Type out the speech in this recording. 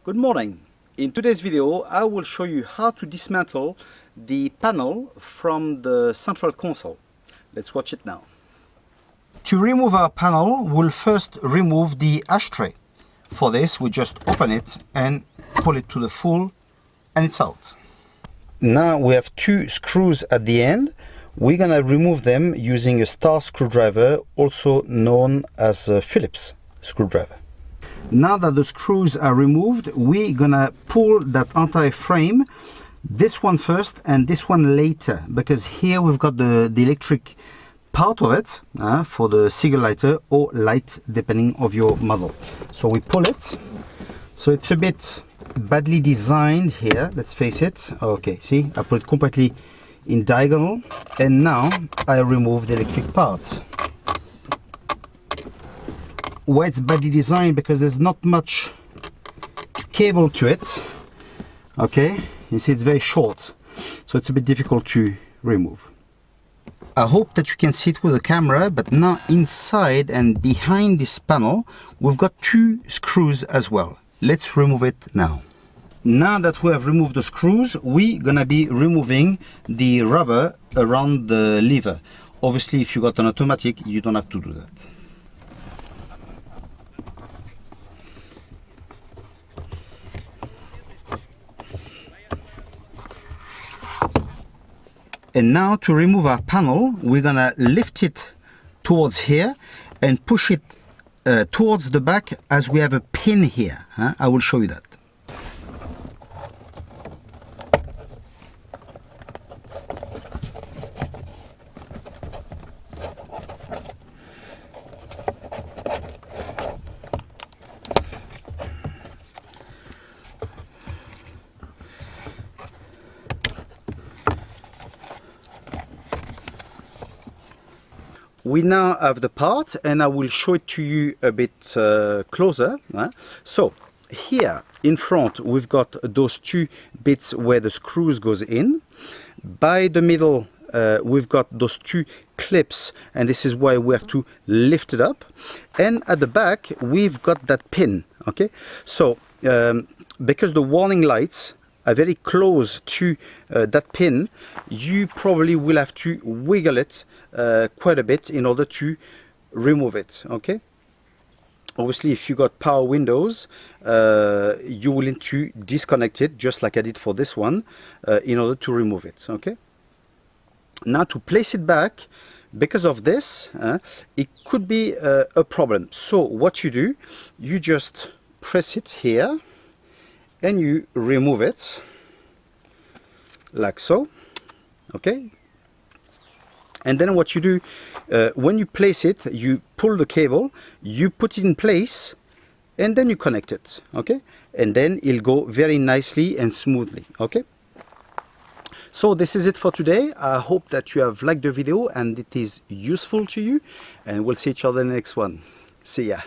Good morning. In today's video I will show you how to dismantle the panel from the central console. Let's watch it now. To remove our panel, we'll first remove the ashtray. For this we just open it and pull it to the full and it's out. Now we have two screws at the end. We're gonna remove them using a star screwdriver, also known as a Phillips screwdriver. Now that the screws are removed, we're gonna pull that entire frame, this one first and this one later, because here we've got the electric part of it for the cigarette lighter or light, depending of your model. So we pull it. So it's a bit badly designed here, let's face it. Okay, see, I put it completely in diagonal, and now I remove the electric part. Why it's badly designed? Because there's not much cable to it. Okay, you see it's very short, so it's a bit difficult to remove. I hope that you can see it with the camera, but now inside and behind this panel we've got two screws as well. Let's remove it now. Now that we have removed the screws, we're gonna be removing the rubber around the lever. Obviously if you got an automatic, you don't have to do that. And now to remove our panel, we're gonna lift it towards here and push it towards the back, as we have a pin here. I will show you that. We now have the part, and I will show it to you a bit closer. So here in front we've got those two bits where the screws goes in. By the middle we've got those two clips, and this is why we have to lift it up. And at the back we've got that pin. Okay, so because the warning lights are very close to that pin, you probably will have to wiggle it quite a bit in order to remove it. Okay, obviously if you got power windows, you will need to disconnect it, just like I did for this one, in order to remove it. Okay, now to place it back, because of this it could be a problem. So what you do, you just press it here and you remove it like so. Okay, and then what you do, when you place it, you pull the cable, you put it in place, and then you connect it. Okay, and then it'll go very nicely and smoothly. Okay, so this is it for today. I hope that you have liked the video and it is useful to you, and we'll see each other in the next one. See ya.